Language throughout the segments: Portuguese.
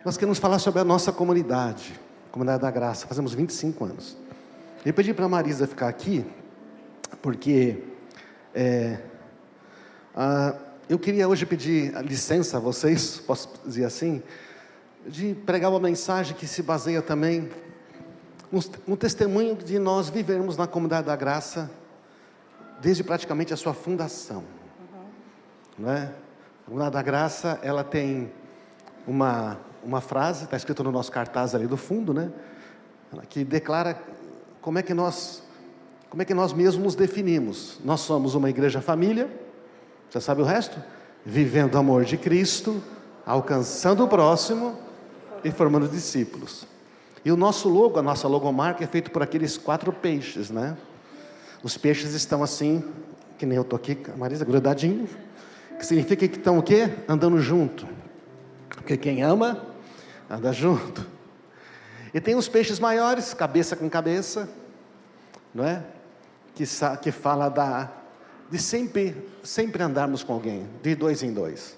Nós queremos falar sobre a nossa comunidade, Comunidade da Graça. Fazemos 25 anos. Eu pedi para a Marisa ficar aqui, porque eu queria hoje pedir licença a vocês, posso dizer assim, de pregar uma mensagem que se baseia também no testemunho de nós vivermos na Comunidade da Graça desde praticamente a sua fundação. Não é? A Comunidade da Graça, ela tem uma frase, está escrito no nosso cartaz ali do fundo, né? Que declara como é que nós mesmos nos definimos. Nós somos uma igreja família, você sabe o resto? Vivendo o amor de Cristo, alcançando o próximo e formando discípulos. E o nosso logo, a nossa logomarca é feito por aqueles 4 peixes, né? Os peixes estão assim, que nem eu estou aqui, Marisa, grudadinho, que significa que estão o quê? Andando junto. Porque quem ama, anda junto. E tem os peixes maiores, cabeça com cabeça, não é? Que fala de sempre andarmos com alguém, de 2 em 2.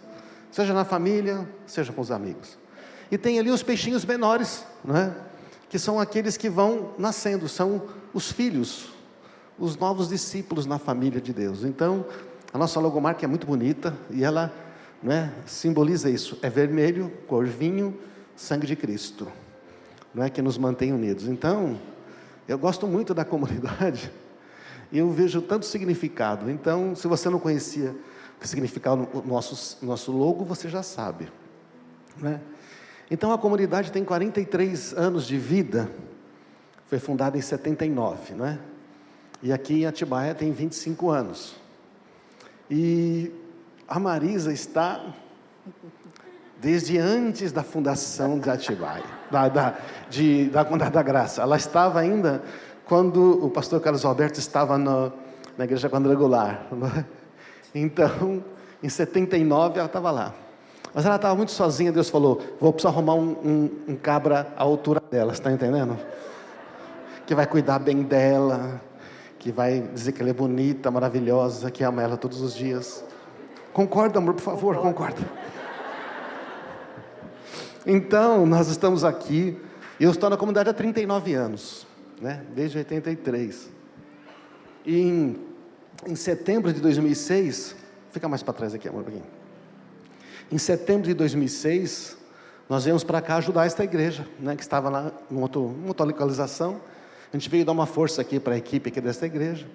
Seja na família, seja com os amigos. E tem ali os peixinhos menores, não é? Que são aqueles que vão nascendo, são os filhos, os novos discípulos na família de Deus. Então, a nossa logomarca é muito bonita e ela, não é, simboliza isso. É vermelho, cor vinho, sangue de Cristo, não é, que nos mantém unidos. Então, eu gosto muito da comunidade e eu vejo tanto significado. Então, se você não conhecia o significado do nosso logo, você já sabe, né? Então, a comunidade tem 43 anos de vida, foi fundada em 79, né? E aqui em Atibaia tem 25 anos. E a Marisa está desde antes da fundação de Atibaia, da Comunidade da Graça. Ela estava ainda quando o pastor Carlos Alberto estava na igreja quadrangular. Então, em 79 ela estava lá. Mas ela estava muito sozinha, Deus falou, vou precisar arrumar um cabra à altura dela, está entendendo? Que vai cuidar bem dela, que vai dizer que ela é bonita, maravilhosa, que ama ela todos os dias. Concorda, amor, por favor, concorda. Então, nós estamos aqui, eu estou na comunidade há 39 anos, né? Desde 83. E em setembro de 2006, fica mais para trás aqui, amor, um pouquinho. Em setembro de 2006, nós viemos para cá ajudar esta igreja, né? Que estava lá em outra localização. A gente veio dar uma força aqui para a equipe aqui desta igreja.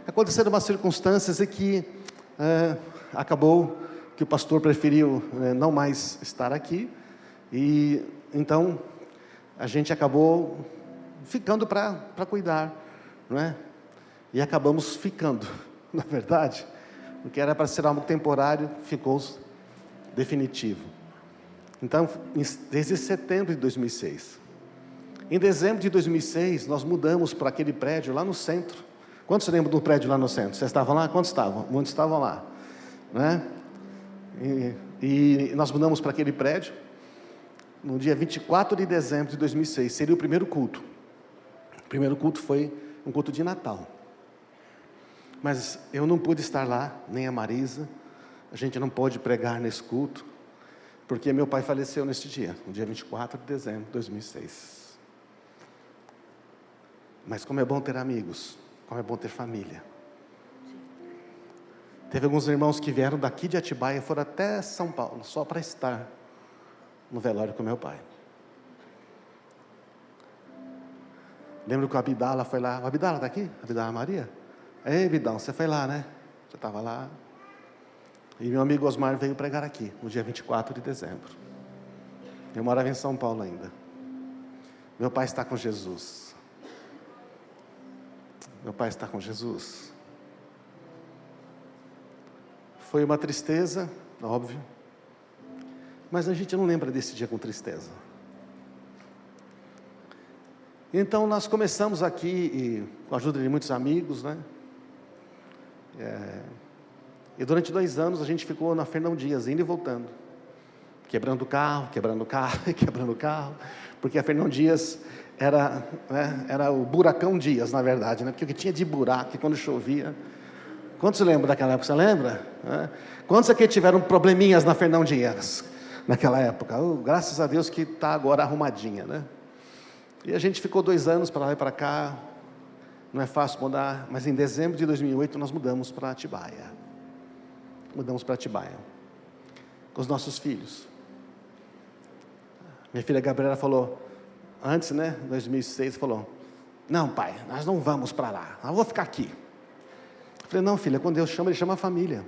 Aconteceram umas circunstâncias em que acabou que o pastor preferiu não mais estar aqui. E então a gente acabou ficando para cuidar, não é? E acabamos ficando, na verdade, porque era para ser algo temporário, ficou definitivo. Então, desde setembro de 2006. Em dezembro de 2006, nós mudamos para aquele prédio lá no centro. Quantos se lembram do prédio lá no centro? Vocês estavam lá? Quantos estavam? Muitos estavam lá, né? E nós mudamos para aquele prédio no dia 24 de dezembro de 2006. Seria o primeiro culto. O primeiro culto foi um culto de Natal. Mas eu não pude estar lá, nem a Marisa. A gente não pôde pregar nesse culto, porque meu pai faleceu nesse dia, no dia 24 de dezembro de 2006. Mas como é bom ter amigos, como é bom ter família. Teve alguns irmãos que vieram daqui de Atibaia e foram até São Paulo, só para estar no velório com meu pai. Lembro que o Abdala foi lá. O Abdala está aqui? Abdala Maria? Ei, Bidão, você foi lá, né? Você estava lá. E meu amigo Osmar veio pregar aqui, no dia 24 de dezembro. Eu morava em São Paulo ainda. Meu pai está com Jesus. Meu pai está com Jesus. Foi uma tristeza, óbvio. Mas a gente não lembra desse dia com tristeza. Então nós começamos aqui, com a ajuda de muitos amigos, né? E durante 2 anos a gente ficou na Fernão Dias, indo e voltando. Quebrando carro, quebrando carro. Porque a Fernão Dias era o buracão Dias, na verdade, né? Porque o que tinha de buraco, quando chovia. Quantos lembram daquela época? Você lembra? Quantos aqui tiveram probleminhas na Fernão Dias? naquela época. Graças a Deus que está agora arrumadinha, né? E a gente ficou 2 anos para lá e para cá. Não é fácil mudar, mas em dezembro de 2008 nós mudamos para Atibaia. Mudamos para Atibaia, com os nossos filhos. Minha filha Gabriela falou, antes, né, 2006, falou, não pai, nós não vamos para lá, eu vou ficar aqui. Eu falei, não filha, quando Deus chama, Ele chama a família.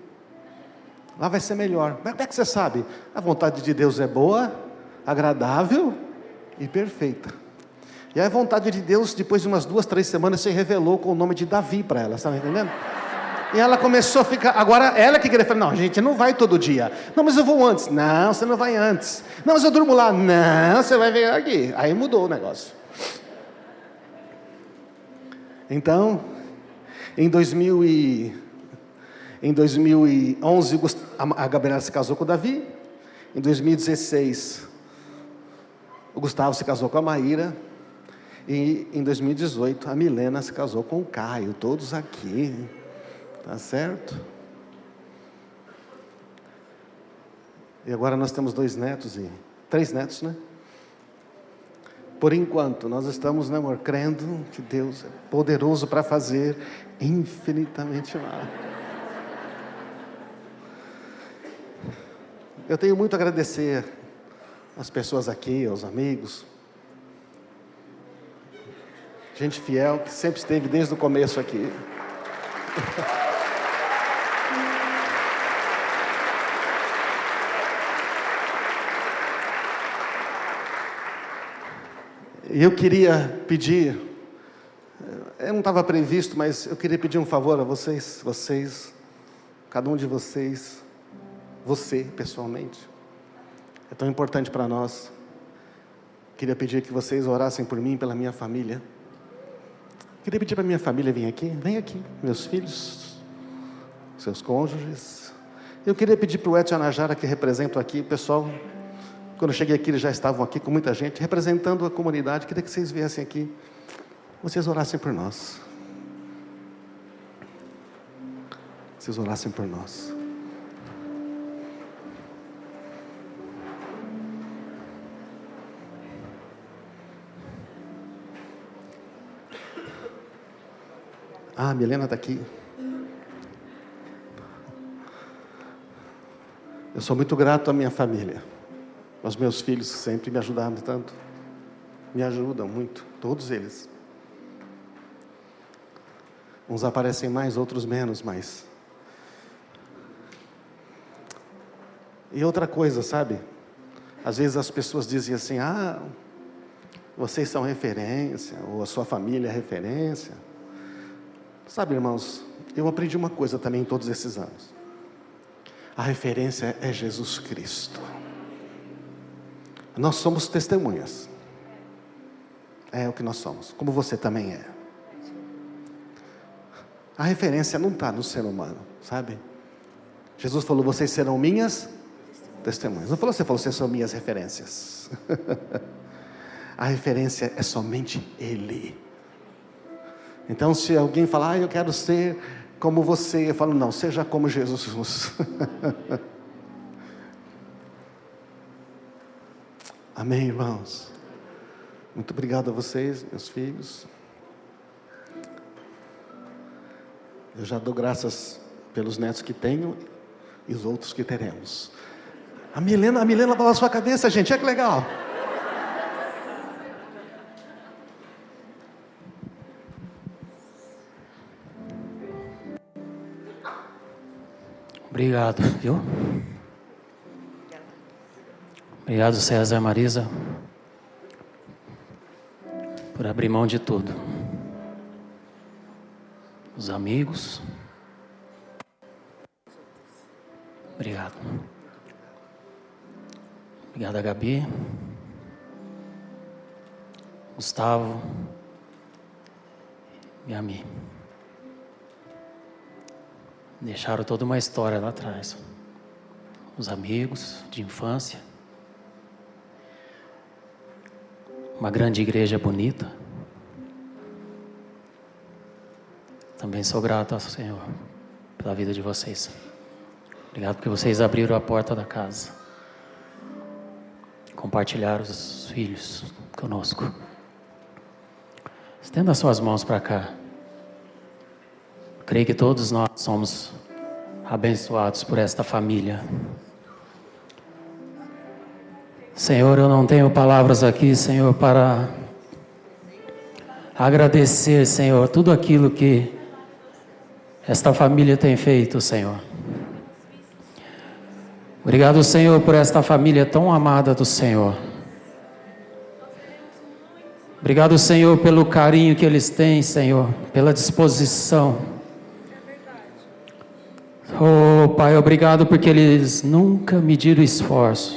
Lá vai ser melhor. Como é que você sabe? A vontade de Deus é boa, agradável e perfeita. E a vontade de Deus, depois de umas 2, 3 semanas, se revelou com o nome de Davi para ela, está entendendo? E ela começou a ficar, agora ela que queria falar, não, a gente não vai todo dia. Não, mas eu vou antes. Não, você não vai antes. Não, mas eu durmo lá. Não, você vai vir aqui. Aí mudou o negócio. Então, em 2011, a Gabriela se casou com o Davi. Em 2016, o Gustavo se casou com a Maíra. E em 2018, a Milena se casou com o Caio. Todos aqui. Tá certo? E agora nós temos 2 netos e 3 netos, né? Por enquanto, nós estamos, né, amor, crendo que Deus é poderoso para fazer infinitamente mais. Eu tenho muito a agradecer às pessoas aqui, aos amigos, gente fiel que sempre esteve desde o começo aqui. E eu queria pedir, não estava previsto, mas eu queria pedir um favor a vocês, cada um de vocês, você pessoalmente, é tão importante para nós. Queria pedir que vocês orassem por mim, pela minha família. Queria pedir para minha família vir aqui, vem aqui, meus filhos, seus cônjuges. Eu queria pedir para o Edson Anajara, que represento aqui, o pessoal. Quando eu cheguei aqui, eles já estavam aqui com muita gente, representando a comunidade. Queria que vocês viessem aqui, vocês orassem por nós. Vocês orassem por nós. Ah, a Milena está aqui. Eu sou muito grato à minha família. Aos meus filhos sempre me ajudaram tanto. Me ajudam muito, todos eles. Uns aparecem mais, outros menos, mas... E outra coisa, sabe? Às vezes as pessoas dizem assim, vocês são referência, ou a sua família é referência. Sabe, irmãos, eu aprendi uma coisa também em todos esses anos. A referência é Jesus Cristo. Nós somos testemunhas. É o que nós somos, como você também é. A referência não está no ser humano, sabe? Jesus falou, vocês serão minhas testemunhas. Não falou, vocês são minhas referências. A referência é somente Ele. Então, se alguém falar, eu quero ser como você, eu falo, não, seja como Jesus. Amém, irmãos? Muito obrigado a vocês, meus filhos. Eu já dou graças pelos netos que tenho e os outros que teremos. A Milena balançou a cabeça, gente, olha que legal. Obrigado, viu? Obrigado, César e Marisa, por abrir mão de tudo. Os amigos. Obrigado. Obrigado a Gabi, Gustavo e a mim. Deixaram toda uma história lá atrás. Os amigos de infância. Uma grande igreja bonita. Também sou grato ao Senhor pela vida de vocês. Obrigado porque vocês abriram a porta da casa. compartilhar os filhos conosco. Estenda suas mãos para cá. Creio que todos nós somos abençoados por esta família. Senhor, eu não tenho palavras aqui, Senhor, para agradecer, Senhor, tudo aquilo que esta família tem feito, Senhor. Obrigado, Senhor, por esta família tão amada do Senhor. Obrigado, Senhor, pelo carinho que eles têm, Senhor, pela disposição. Oh, Pai, obrigado porque eles nunca mediram esforço.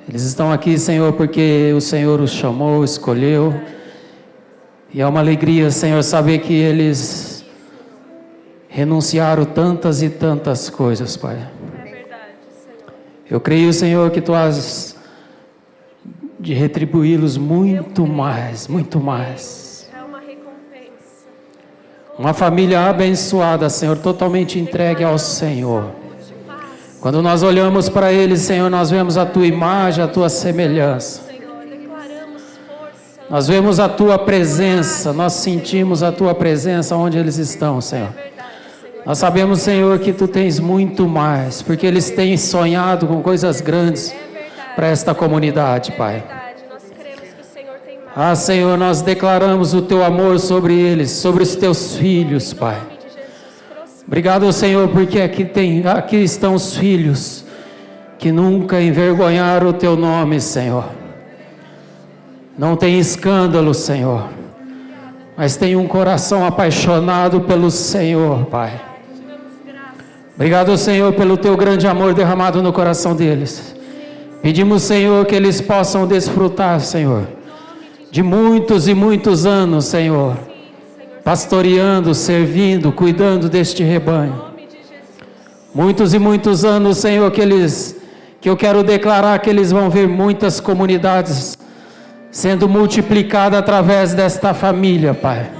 Eles estão aqui, Senhor, porque o Senhor os chamou, escolheu. E é uma alegria, Senhor, saber que eles renunciaram tantas e tantas coisas, Pai. É verdade, Senhor. Eu creio, Senhor, que Tu has de retribuí-los muito mais, muito mais. É uma recompensa. Uma família abençoada, Senhor, totalmente entregue ao Senhor. Quando nós olhamos para eles, Senhor, nós vemos a Tua imagem, a Tua semelhança. Senhor, declaramos força. Nós vemos a Tua presença, nós sentimos a Tua presença onde eles estão, Senhor. Nós sabemos, Senhor, que Tu tens muito mais, porque eles têm sonhado com coisas grandes para esta comunidade, Pai. Nós cremos que o Senhor tem mais. Ah, Senhor, nós declaramos o Teu amor sobre eles, sobre os Teus filhos, Pai. Em nome de Jesus, prospera. Obrigado, Senhor, porque aqui estão os filhos que nunca envergonharam o Teu nome, Senhor. Não tem escândalo, Senhor, mas tem um coração apaixonado pelo Senhor, Pai. Obrigado, Senhor, pelo Teu grande amor derramado no coração deles. Pedimos, Senhor, que eles possam desfrutar, Senhor, de muitos e muitos anos, Senhor, pastoreando, servindo, cuidando deste rebanho. Muitos e muitos anos, Senhor, que eu quero declarar que eles vão ver muitas comunidades sendo multiplicadas através desta família, Pai.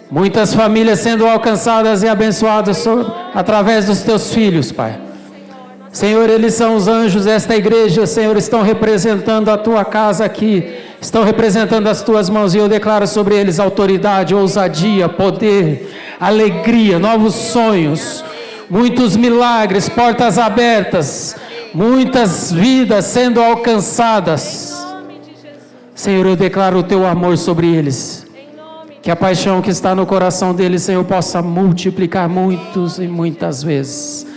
Muitas famílias sendo alcançadas e abençoadas através dos Teus filhos, Pai. Senhor, eles são os anjos desta igreja, Senhor, estão representando a Tua casa aqui, estão representando as Tuas mãos, e eu declaro sobre eles autoridade, ousadia, poder, alegria, novos sonhos, muitos milagres, portas abertas, muitas vidas sendo alcançadas. Senhor, eu declaro o Teu amor sobre eles, que a paixão que está no coração deles, Senhor, possa multiplicar muitos e muitas vezes.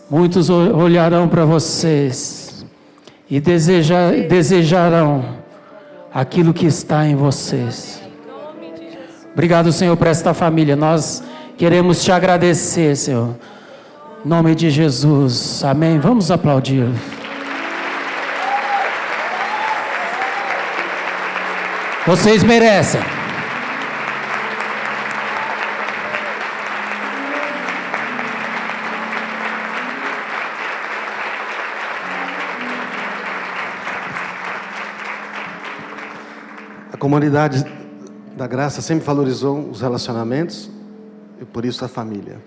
Muitos olharão para vocês e desejarão aquilo que está em vocês. Obrigado, Senhor, por esta família. Nós queremos Te agradecer, Senhor. Em nome de Jesus. Amém. Vamos aplaudir. Vocês merecem. A comunidade da graça sempre valorizou os relacionamentos e por isso a família.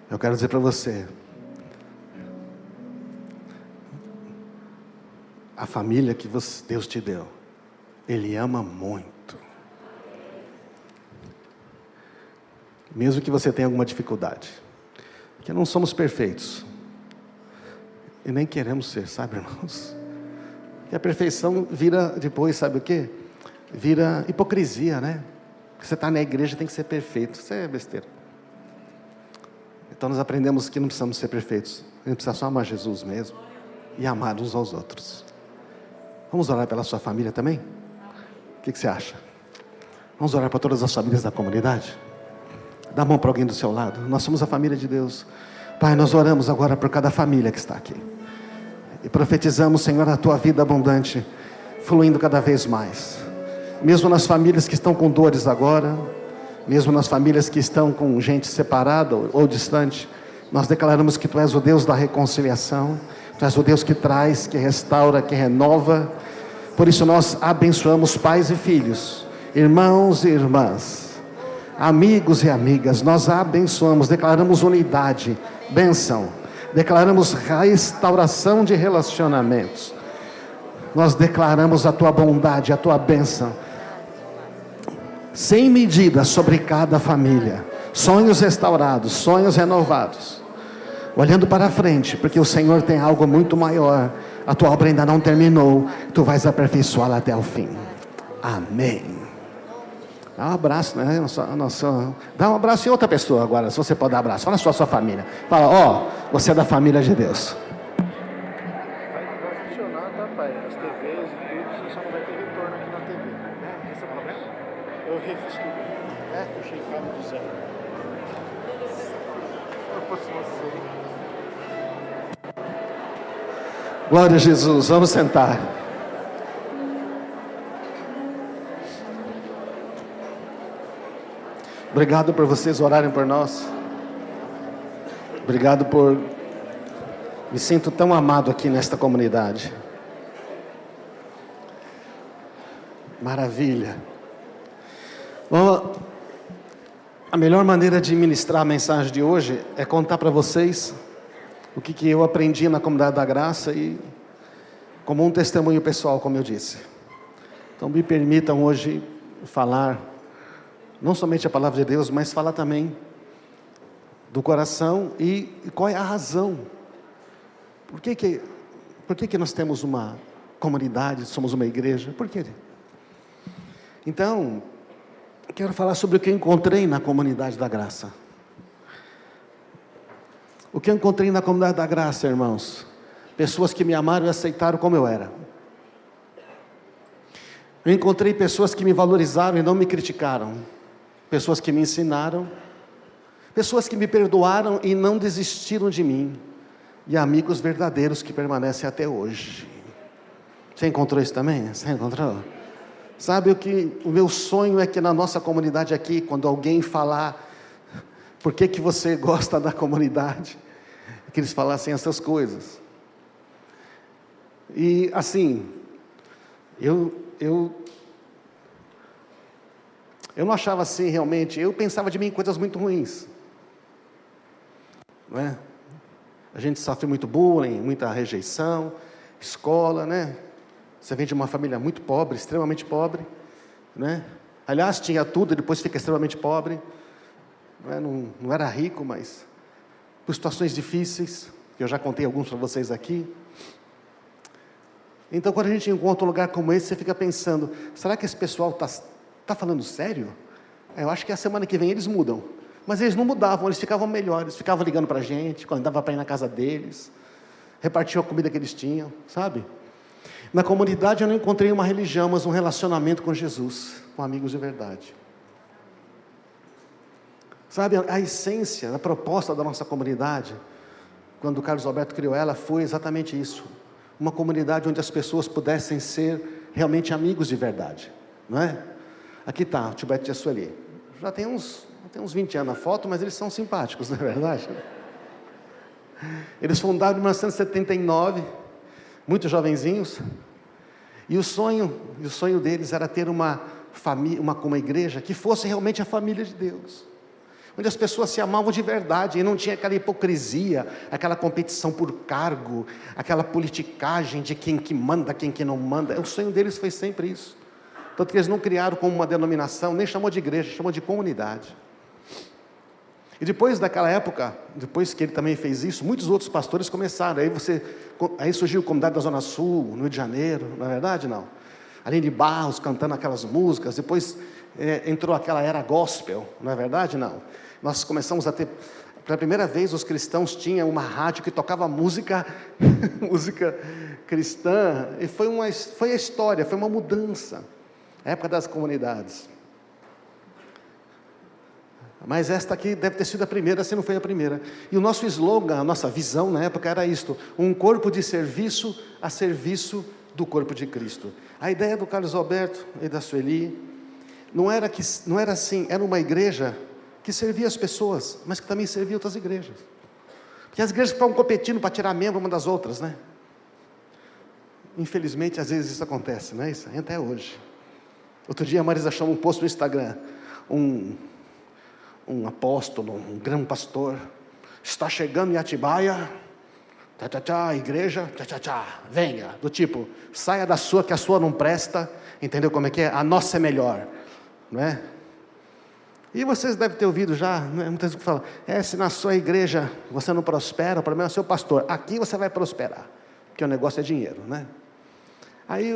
Eu quero dizer para você, a família que Deus te deu, Ele ama muito. Mesmo que você tenha alguma dificuldade, porque não somos perfeitos e nem queremos ser, sabe, irmãos? E a perfeição vira depois, sabe o quê? Vira hipocrisia, né? Porque você está na igreja, tem que ser perfeito. Isso é besteira. Então nós aprendemos que não precisamos ser perfeitos. A gente precisa só amar Jesus mesmo e amar uns aos outros. Vamos orar pela sua família também? O que você acha? Vamos orar para todas as famílias da comunidade? Dá a mão para alguém do seu lado. Nós somos a família de Deus. Pai, nós oramos agora por cada família que está aqui. E profetizamos, Senhor, a Tua vida abundante, fluindo cada vez mais. Mesmo nas famílias que estão com dores agora, mesmo nas famílias que estão com gente separada ou distante, nós declaramos que Tu és o Deus da reconciliação, Tu és o Deus que traz, que restaura, que renova. Por isso nós abençoamos pais e filhos, irmãos e irmãs, amigos e amigas. Nós abençoamos, declaramos unidade, bênção, Declaramos restauração de relacionamentos. Nós declaramos a tua bondade, a tua bênção, sem medida sobre cada família. Sonhos restaurados, sonhos renovados. Olhando para frente, porque o Senhor tem algo muito maior. A tua obra ainda não terminou. Tu vais aperfeiçoá-la até o fim. Amém. Dá um abraço, né? Dá um abraço em outra pessoa agora, se você pode dar um abraço. Fala sua família. Fala, ó, você é da família de Deus. Vai funcionar, tá, pai? As TVs e tudo, você só não vai ter retorno aqui na TV. Esse é o problema? Eu refiz tudo. Puxei cabo do zero. Eu fosse você. Glória a Jesus, vamos sentar. Obrigado por vocês orarem por nós. Obrigado por... Me sinto tão amado aqui nesta comunidade. Maravilha. Bom, a melhor maneira de ministrar a mensagem de hoje é contar para vocês o que eu aprendi na Comunidade da Graça e como um testemunho pessoal, como eu disse. Então me permitam hoje falar não somente a palavra de Deus, mas falar também do coração e qual é a razão. Por que nós temos uma comunidade, somos uma igreja? Por quê? Então, quero falar sobre o que eu encontrei na Comunidade da Graça. O que eu encontrei na Comunidade da Graça, irmãos? Pessoas que me amaram e aceitaram como eu era. Eu encontrei pessoas que me valorizaram e não me criticaram. Pessoas que me ensinaram. Pessoas que me perdoaram e não desistiram de mim. E amigos verdadeiros que permanecem até hoje. Você encontrou isso também? Você encontrou? Sabe o meu sonho é que na nossa comunidade aqui, quando alguém falar por que você gosta da comunidade, que eles falassem essas coisas. E assim, eu não achava assim realmente, eu pensava de mim coisas muito ruins. Não é? A gente sofre muito bullying, muita rejeição, escola, né? Você vem de uma família muito pobre, extremamente pobre, né? Aliás, tinha tudo e depois fica extremamente pobre. Não era rico, mas por situações difíceis, que eu já contei alguns para vocês aqui. Então, quando a gente encontra um lugar como esse, você fica pensando, será que esse pessoal está falando sério? Eu acho que a semana que vem eles mudam. Mas eles não mudavam, eles ficavam melhores, ficavam ligando para a gente, quando dava para ir na casa deles, repartiam a comida que eles tinham, sabe? Na comunidade eu não encontrei uma religião, mas um relacionamento com Jesus, com amigos de verdade. Sabe, a essência, a proposta da nossa comunidade, quando o Carlos Alberto criou ela, foi exatamente isso. Uma comunidade onde as pessoas pudessem ser realmente amigos de verdade, não é? Aqui está o tio Beto e a Sueli. Já tem uns 20 anos na foto, mas eles são simpáticos, não é verdade? Eles fundaram em 1979, muito jovenzinhos, e o sonho deles era ter uma família, uma igreja que fosse realmente a família de Deus, onde as pessoas se amavam de verdade, e não tinha aquela hipocrisia, aquela competição por cargo, aquela politicagem de quem que manda, quem que não manda. O sonho deles foi sempre isso, tanto que eles não criaram como uma denominação, nem chamou de igreja, chamou de comunidade. E depois daquela época, depois que ele também fez isso, muitos outros pastores começaram. Aí surgiu a comunidade da Zona Sul, no Rio de Janeiro, não é verdade? Não. Aline Barros cantando aquelas músicas. Depois entrou aquela era gospel, não é verdade? Não. Nós começamos a ter, pela primeira vez, os cristãos tinham uma rádio que tocava música, música cristã. E foi a história, foi uma mudança. A época das comunidades. Mas esta aqui deve ter sido a primeira, se não foi a primeira. E o nosso slogan, a nossa visão na época era isto: um corpo de serviço a serviço do corpo de Cristo. A ideia do Carlos Alberto e da Sueli não era assim, era uma igreja que servia as pessoas, mas que também servia outras igrejas. Porque as igrejas estavam competindo para tirar membro uma das outras, né? Infelizmente, às vezes isso acontece, não é isso? Até hoje. Outro dia a Marisa chamou um post no Instagram, um apóstolo, um grande pastor, está chegando em Atibaia Tchá, tchá, tchá, igreja, tchá, tchá, tchá, venha. Do tipo, saia da sua, que a sua não presta. Entendeu como é que é? A nossa é melhor. Não é? E vocês devem ter ouvido já, né? Muitas vezes falam, se na sua igreja você não prospera, o problema é o seu pastor. Aqui você vai prosperar, porque o negócio é dinheiro, né? Aí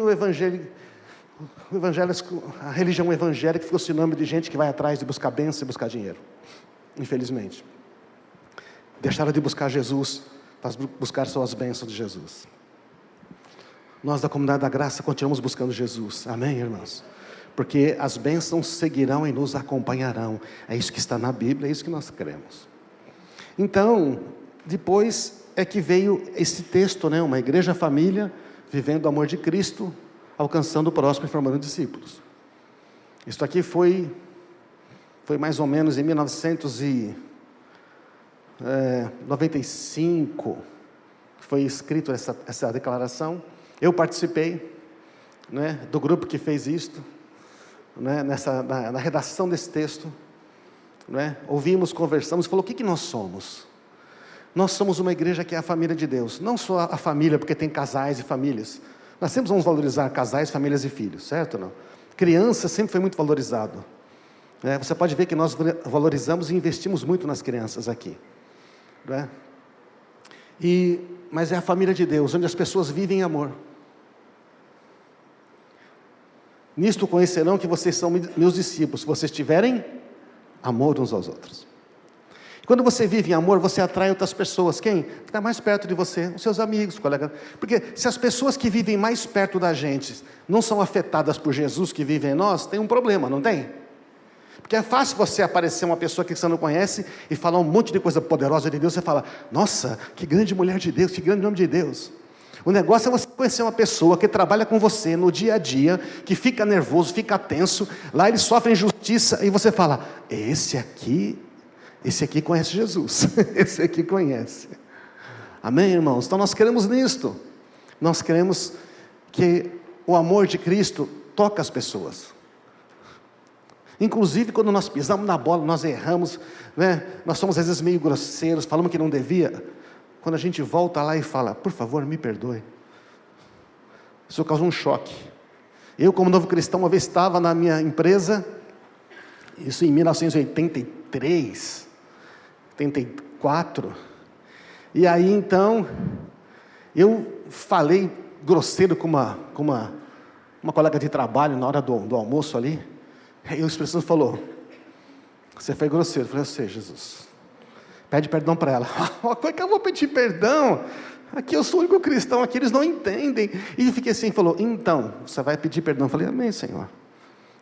a religião evangélica ficou sinônimo de gente que vai atrás de buscar bênção e buscar dinheiro. Infelizmente. Deixaram de buscar Jesus para buscar só as bênçãos de Jesus. Nós da Comunidade da Graça continuamos buscando Jesus. Amém, irmãos? Porque as bênçãos seguirão e nos acompanharão. É isso que está na Bíblia, é isso que nós cremos. Então, depois é que veio esse texto, né? Uma igreja família, vivendo o amor de Cristo, alcançando o próximo e formando discípulos. Isso aqui foi mais ou menos em 1995, foi escrito essa declaração. Eu participei, né, do grupo que fez isto, né, na redação desse texto, né, ouvimos, conversamos, falou, o que nós somos? Nós somos uma igreja que é a família de Deus, não só a família porque tem casais e famílias, nós sempre vamos valorizar casais, famílias e filhos, certo ou não? Criança sempre foi muito valorizado, né? Você pode ver que nós valorizamos e investimos muito nas crianças aqui, né? Mas é a família de Deus, onde as pessoas vivem em amor. Nisto conhecerão que vocês são meus discípulos, se vocês tiverem amor uns aos outros. Quando você vive em amor, você atrai outras pessoas. Quem? Que está mais perto de você, os seus amigos, colegas. Porque se as pessoas que vivem mais perto da gente não são afetadas por Jesus que vive em nós, tem um problema, não tem? Porque é fácil você aparecer uma pessoa que você não conhece e falar um monte de coisa poderosa de Deus, você fala, nossa, que grande mulher de Deus, que grande nome de Deus. O negócio é você conhecer uma pessoa que trabalha com você no dia a dia, que fica nervoso, fica tenso, lá ele sofre injustiça, e você fala, esse aqui conhece Jesus, esse aqui conhece. Amém, irmãos? Então nós queremos nisto, nós queremos que o amor de Cristo toque as pessoas. Inclusive quando nós pisamos na bola, nós erramos, né? Nós somos às vezes meio grosseiros, falamos que não devia. Quando a gente volta lá e fala, por favor, me perdoe. Isso causa um choque. Eu, como novo cristão, uma vez estava na minha empresa, isso em 1983, 84, e aí então, eu falei grosseiro com uma colega de trabalho, na hora do almoço ali, aí o Espírito Santo falou, você foi grosseiro. Eu falei, eu sei, Jesus. Pede perdão para ela. Como é que eu vou pedir perdão? Aqui eu sou o único cristão, aqui eles não entendem. E eu fiquei assim, falou, então, você vai pedir perdão? Eu falei, amém, Senhor.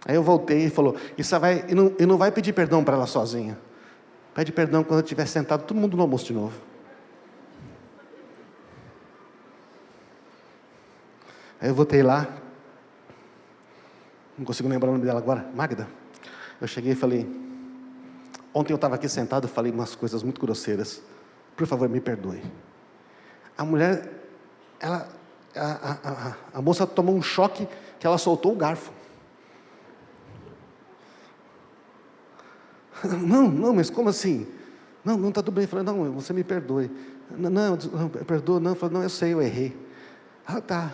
Aí eu voltei e falou, e não vai pedir perdão para ela sozinha. Pede perdão quando eu estiver sentado, todo mundo no almoço de novo. Aí eu voltei lá, não consigo lembrar o nome dela agora, Magda. Eu cheguei e falei, ontem eu estava aqui sentado, eu falei umas coisas muito grosseiras, por favor me perdoe. A mulher, a moça tomou um choque, que ela soltou o garfo. Não, mas como assim? Não está tudo bem. Eu falei, não, você me perdoe. Não, perdoa, não. Eu falei, não, eu sei, eu errei. Ah, tá.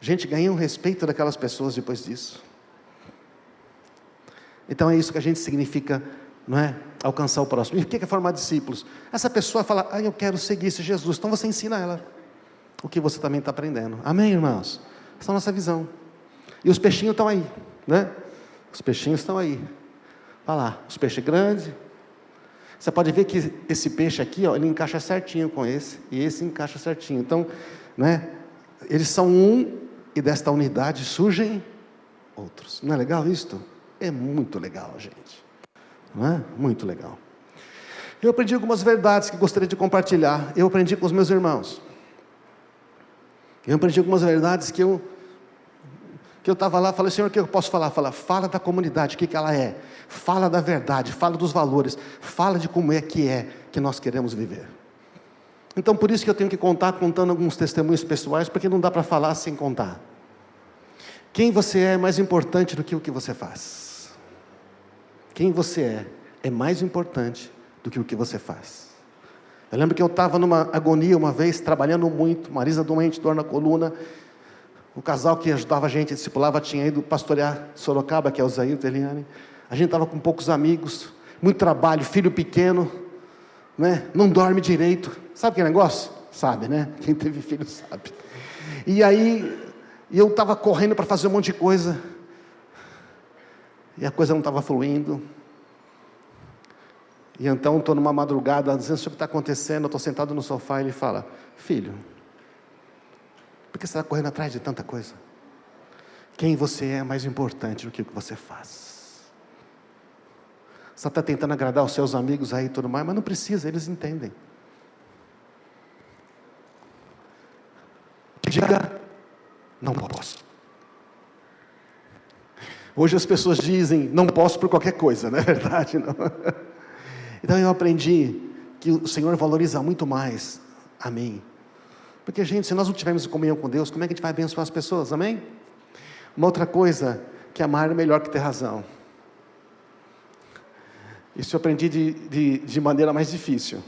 Gente, ganhei um respeito daquelas pessoas depois disso. Então é isso que a gente significa, não é? Alcançar o próximo. E o que é formar discípulos? Essa pessoa fala, eu quero seguir esse Jesus. Então você ensina ela o que você também está aprendendo. Amém, irmãos? Essa é a nossa visão. E os peixinhos estão aí, né? Os peixinhos estão aí. Olha lá, os peixes grandes. Você pode ver que esse peixe aqui, ó, ele encaixa certinho com esse, e esse encaixa certinho. Então, né? Eles são um, e desta unidade surgem outros. Não é legal isto? É muito legal, gente. Não é? Muito legal. Eu aprendi algumas verdades que gostaria de compartilhar. Eu aprendi com os meus irmãos. Eu aprendi algumas verdades que eu estava lá, falei, Senhor, o que eu posso falar? Fala da comunidade, o que ela é. Fala da verdade, fala dos valores. Fala de como é que nós queremos viver. Então, por isso que eu tenho que contando alguns testemunhos pessoais, porque não dá para falar sem contar. Quem você é mais importante do que o que você faz. Quem você é mais importante do que o que você faz. Eu lembro que eu estava numa agonia uma vez, trabalhando muito, Marisa doente, dor na coluna. O casal que ajudava a gente, discipulava, tinha ido pastorear Sorocaba, que é o Zair Teliane. A gente estava com poucos amigos, muito trabalho, filho pequeno, né? Não dorme direito. Sabe que negócio? Sabe, né? Quem teve filho sabe. E aí, eu estava correndo para fazer um monte de coisa, e a coisa não estava fluindo. E então estou numa madrugada, dizendo sobre o que está acontecendo, eu estou sentado no sofá, e ele fala: filho, por que você está correndo atrás de tanta coisa? Quem você é mais importante do que o que você faz. Você está tentando agradar os seus amigos aí e tudo mais, mas não precisa, eles entendem. Diga, não posso. Hoje as pessoas dizem, não posso por qualquer coisa, não é verdade? Não? Então eu aprendi que o Senhor valoriza muito mais a mim. Porque, gente, se nós não tivermos comunhão com Deus, como é que a gente vai abençoar as pessoas, amém? Uma outra coisa, que amar é melhor que ter razão. Isso eu aprendi de maneira mais difícil.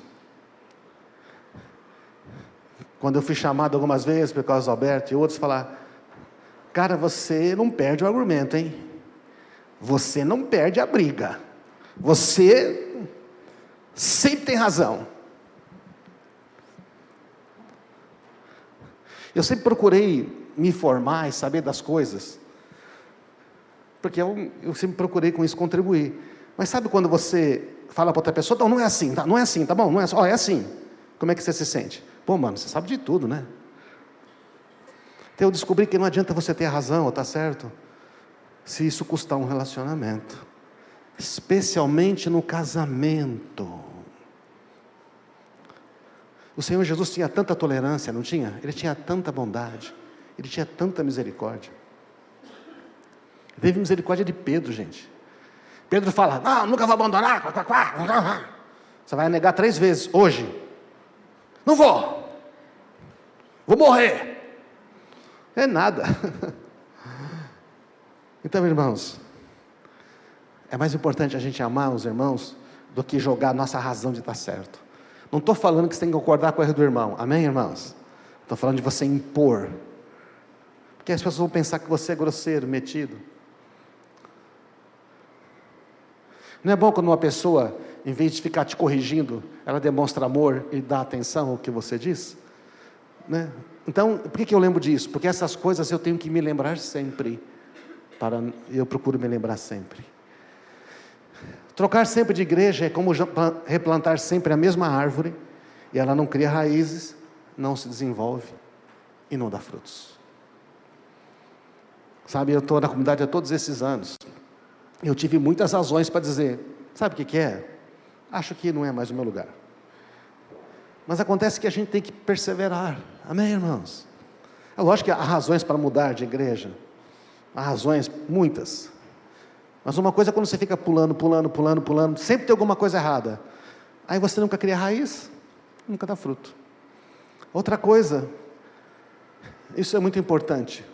Quando eu fui chamado algumas vezes, por causa do Alberto e outros, falar: cara, você não perde o argumento, hein? Você não perde a briga. Você sempre tem razão. Eu sempre procurei me informar e saber das coisas, porque eu sempre procurei com isso contribuir. Mas sabe quando você fala para outra pessoa: não, não é assim, tá? Não é assim, tá bom? Não é assim. É assim. Como é que você se sente? Pô, mano, você sabe de tudo, né? Então eu descobri que não adianta você ter razão ou estar certo, se isso custar um relacionamento, especialmente no casamento. O Senhor Jesus tinha tanta tolerância, não tinha? Ele tinha tanta bondade, Ele tinha tanta misericórdia. Ele teve misericórdia de Pedro, gente. Pedro fala: não, nunca vou abandonar. Você vai negar 3 vezes hoje. Não vou morrer. É nada. Então, irmãos, é mais importante a gente amar os irmãos do que jogar a nossa razão de estar certo. Não estou falando que você tem que concordar com o erro do irmão, amém, irmãos? Estou falando de você impor, porque as pessoas vão pensar que você é grosseiro, metido. Não é bom quando uma pessoa, em vez de ficar te corrigindo, ela demonstra amor e dá atenção ao que você diz? Né? Então, por que eu lembro disso? Porque essas coisas eu tenho que me lembrar sempre. Eu procuro me lembrar sempre. Trocar sempre de igreja é como replantar sempre a mesma árvore, e ela não cria raízes, não se desenvolve e não dá frutos. Sabe, eu estou na comunidade há todos esses anos. Eu tive muitas razões para dizer: sabe o que é? Acho que não é mais o meu lugar. Mas acontece que a gente tem que perseverar, amém, irmãos? É lógico que há razões para mudar de igreja, há razões, muitas. Mas uma coisa é quando você fica pulando, sempre tem alguma coisa errada. Aí você nunca cria raiz, nunca dá fruto. Outra coisa, isso é muito importante.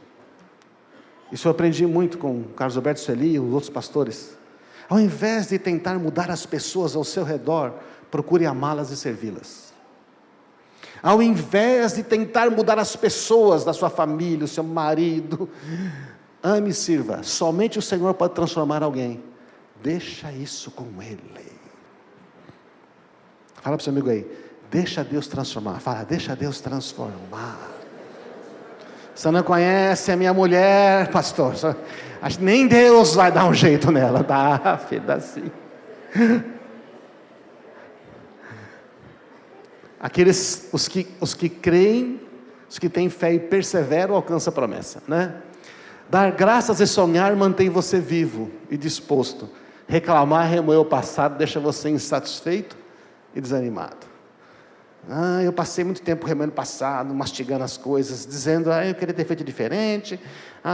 Isso eu aprendi muito com o Carlos Alberto Sueli e os outros pastores. Ao invés de tentar mudar as pessoas ao seu redor, procure amá-las e servi-las. Ao invés de tentar mudar as pessoas da sua família, o seu marido, ame e sirva. Somente o Senhor pode transformar alguém. Deixa isso com Ele. Fala para o seu amigo aí: deixa Deus transformar. Fala: deixa Deus transformar. Você não conhece a minha mulher, pastor? Acho que nem Deus vai dar um jeito nela. Dá, filho, dá sim. Os que creem, os que têm fé e perseveram, alcançam a promessa, né? Dar graças e sonhar mantém você vivo e disposto. Reclamar e remoer o passado deixa você insatisfeito e desanimado. Eu passei muito tempo remoendo o passado, mastigando as coisas, dizendo: eu queria ter feito diferente,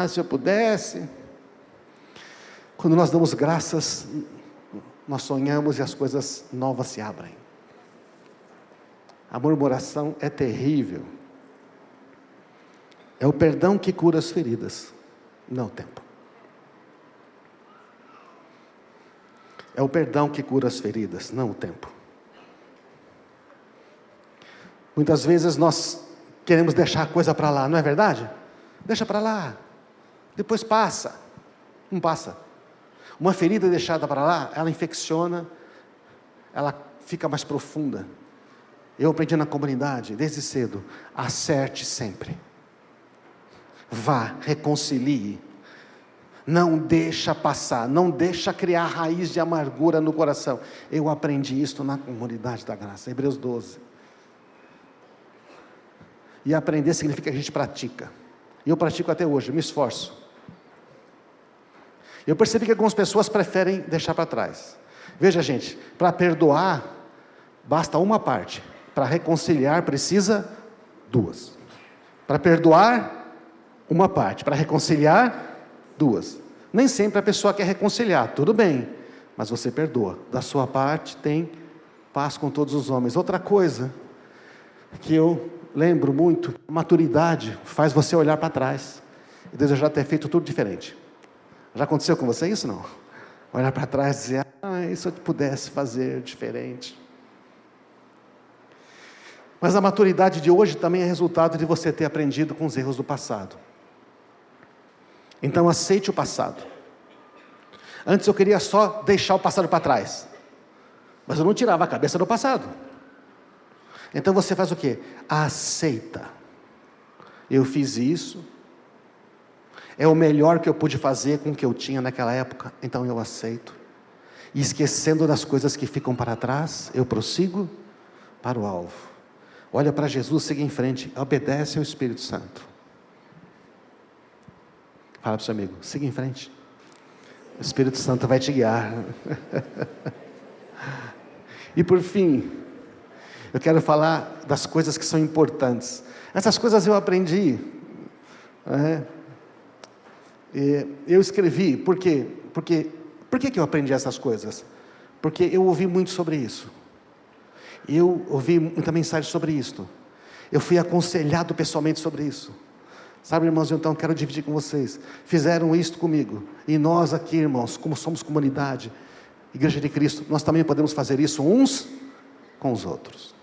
se eu pudesse. Quando nós damos graças, nós sonhamos e as coisas novas se abrem. A murmuração é terrível. É o perdão que cura as feridas, não o tempo. É o perdão que cura as feridas, não o tempo. Muitas vezes nós queremos deixar a coisa para lá, não é verdade? Deixa para lá, depois passa. Não passa. Uma ferida deixada para lá, ela infecciona, ela fica mais profunda. Eu aprendi na comunidade, desde cedo, acerte sempre. Vá, reconcilie. Não deixa passar, não deixa criar raiz de amargura no coração. Eu aprendi isso na comunidade da graça, Hebreus 12. E aprender significa que a gente pratica. E eu pratico até hoje, me esforço. Eu percebi que algumas pessoas preferem deixar para trás. Veja, gente, para perdoar, basta uma parte. Para reconciliar, precisa duas. Para perdoar, uma parte. Para reconciliar, duas. Nem sempre a pessoa quer reconciliar, tudo bem. Mas você perdoa. Da sua parte, tem paz com todos os homens. Outra coisa que eu lembro muito, maturidade faz você olhar para trás e desejar ter feito tudo diferente. Já aconteceu com você isso, não? Olhar para trás e dizer, se eu pudesse fazer diferente. Mas a maturidade de hoje também é resultado de você ter aprendido com os erros do passado. Então aceite o passado. Antes eu queria só deixar o passado para trás, mas eu não tirava a cabeça do passado. Então você faz o quê? Aceita. Eu fiz isso. É o melhor que eu pude fazer com o que eu tinha naquela época. Então eu aceito. E esquecendo das coisas que ficam para trás, eu prossigo para o alvo. Olha para Jesus, siga em frente. Obedece ao Espírito Santo. Fala para o seu amigo, siga em frente. O Espírito Santo vai te guiar. E por fim, eu quero falar das coisas que são importantes. Essas coisas eu aprendi. Eu escrevi, por quê? Por que eu aprendi essas coisas? Porque eu ouvi muito sobre isso. Eu ouvi muita mensagem sobre isso. Eu fui aconselhado pessoalmente sobre isso. Sabe, irmãos, então quero dividir com vocês. Fizeram isso comigo. E nós aqui, irmãos, como somos comunidade, Igreja de Cristo, nós também podemos fazer isso uns com os outros.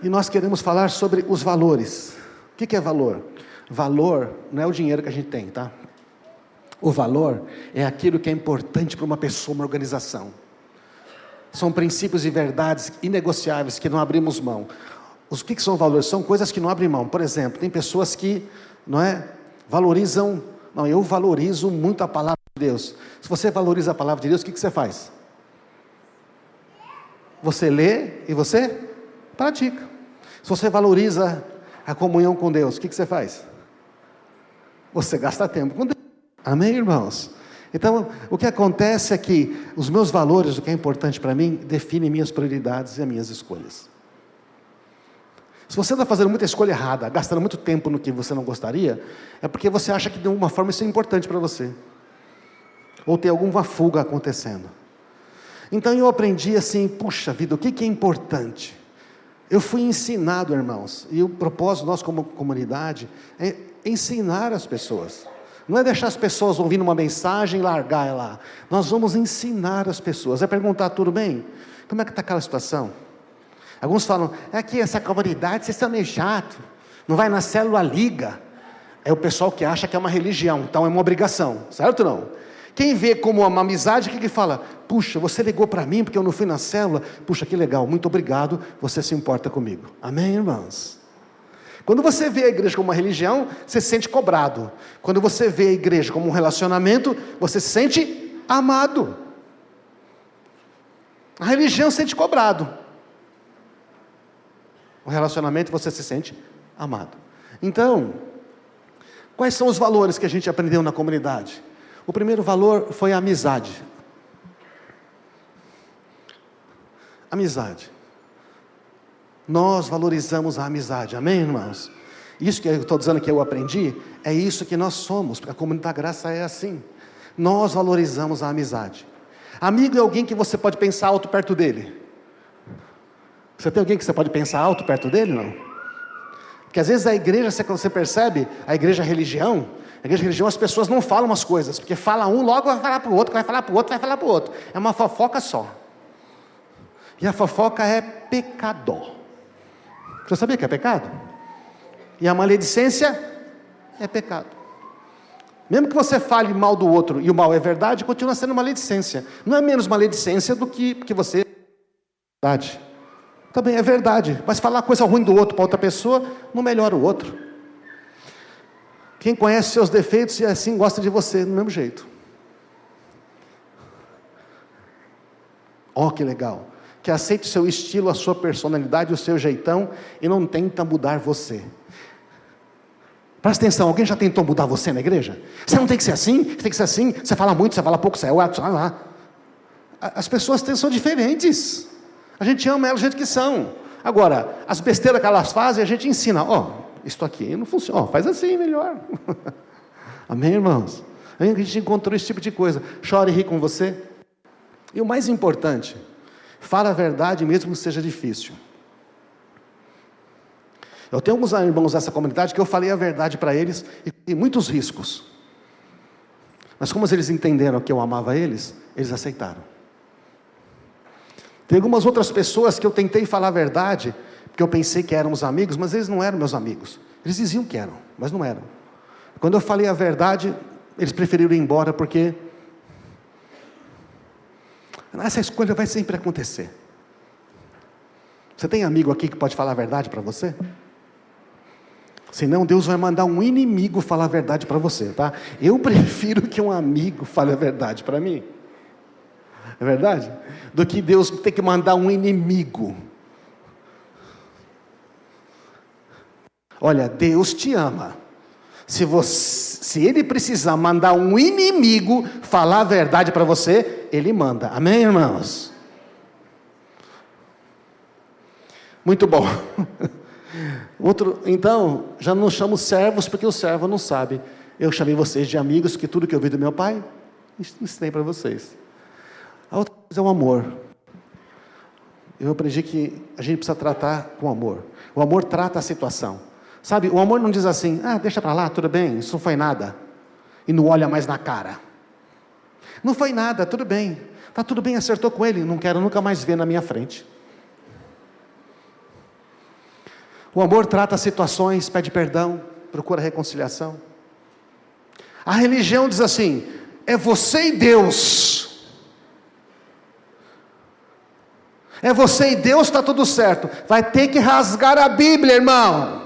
E nós queremos falar sobre os valores. O que é valor? Valor não é o dinheiro que a gente tem, tá? O valor é aquilo que é importante para uma pessoa, uma organização. São princípios e verdades inegociáveis que não abrimos mão. O que são valores? São coisas que não abrem mão. Por exemplo, tem pessoas que valorizam. Não, eu valorizo muito a palavra de Deus. Se você valoriza a palavra de Deus, o que você faz? Você lê e você pratica. Se você valoriza a comunhão com Deus, o que você faz? Você gasta tempo com Deus. Amém, irmãos? Então, o que acontece é que os meus valores, o que é importante para mim, definem minhas prioridades e as minhas escolhas. Se você está fazendo muita escolha errada, gastando muito tempo no que você não gostaria, é porque você acha que de alguma forma isso é importante para você. Ou tem alguma fuga acontecendo. Então eu aprendi assim, puxa vida, o que é importante? Eu fui ensinado, irmãos, e o propósito nosso como comunidade é ensinar as pessoas. Não é deixar as pessoas ouvindo uma mensagem e largar ela. Nós vamos ensinar as pessoas. É perguntar, tudo bem? Como é que está aquela situação? Alguns falam, aqui essa comunidade, vocês são meio chato. Não vai na célula, liga. É o pessoal que acha que é uma religião, então é uma obrigação, certo ou não? Quem vê como uma amizade, o que fala? Puxa, você ligou para mim porque eu não fui na célula. Puxa, que legal, muito obrigado, você se importa comigo. Amém, irmãos? Quando você vê a igreja como uma religião, você se sente cobrado. Quando você vê a igreja como um relacionamento, você se sente amado. A religião se sente cobrado. O relacionamento você se sente amado. Então, quais são os valores que a gente aprendeu na comunidade? O primeiro valor foi a amizade. Amizade. Nós valorizamos a amizade, amém, irmãos? Isso que eu estou dizendo que eu aprendi, é isso que nós somos, porque a comunidade da graça é assim. Nós valorizamos a amizade. Amigo é alguém que você pode pensar alto perto dele. Você tem alguém que você pode pensar alto perto dele, não? Porque às vezes a igreja, você percebe, a igreja religião, as pessoas não falam umas coisas, porque fala um, logo vai falar para o outro, vai falar para o outro, vai falar para o outro. É uma fofoca só. E a fofoca é pecador. Você sabia que é pecado? E a maledicência é pecado. Mesmo que você fale mal do outro e o mal é verdade, continua sendo maledicência. Não é menos maledicência do que você verdade. Também é verdade, mas falar coisa ruim do outro para outra pessoa não melhora o outro. Quem conhece seus defeitos e assim gosta de você do mesmo jeito. Ó, que legal. Que aceite o seu estilo, a sua personalidade, o seu jeitão e não tenta mudar você. Presta atenção, alguém já tentou mudar você na igreja? Você não tem que ser assim, você tem que ser assim, você fala muito, você fala pouco, você é o As pessoas são diferentes. A gente ama elas do jeito que são. Agora, as besteiras que elas fazem, a gente ensina. Isto aqui não funciona, faz assim melhor. Amém, irmãos? A gente encontrou esse tipo de coisa. Chora e ri com você. E o mais importante, fala a verdade mesmo que seja difícil. Eu tenho alguns irmãos dessa comunidade que eu falei a verdade para eles e tem muitos riscos. Mas como eles entenderam que eu amava eles, eles aceitaram. Tem algumas outras pessoas que eu tentei falar a verdade, porque eu pensei que éramos amigos, mas eles não eram meus amigos. Eles diziam que eram, mas não eram. Quando eu falei a verdade, eles preferiram ir embora, porque essa escolha vai sempre acontecer. Você tem amigo aqui que pode falar a verdade para você? Senão Deus vai mandar um inimigo falar a verdade para você, tá? Eu prefiro que um amigo fale a verdade para mim. É verdade? Do que Deus ter que mandar um inimigo. Olha, Deus te ama. Se Ele precisar mandar um inimigo falar a verdade para você, Ele manda. Amém, irmãos? Muito bom. Então, já não chamo servos, porque o servo não sabe. Eu chamei vocês de amigos, que tudo que eu vi do meu pai, ensinei para vocês. A outra coisa é o amor. Eu aprendi que a gente precisa tratar com amor. O amor trata a situação. Sabe, o amor não diz assim, deixa para lá, tudo bem, isso não foi nada. E não olha mais na cara. Não foi nada, tudo bem. Está tudo bem, acertou com ele, não quero nunca mais ver na minha frente. O amor trata situações, pede perdão, procura reconciliação. A religião diz assim, é você e Deus. É você e Deus, está tudo certo. Vai ter que rasgar a Bíblia, irmão.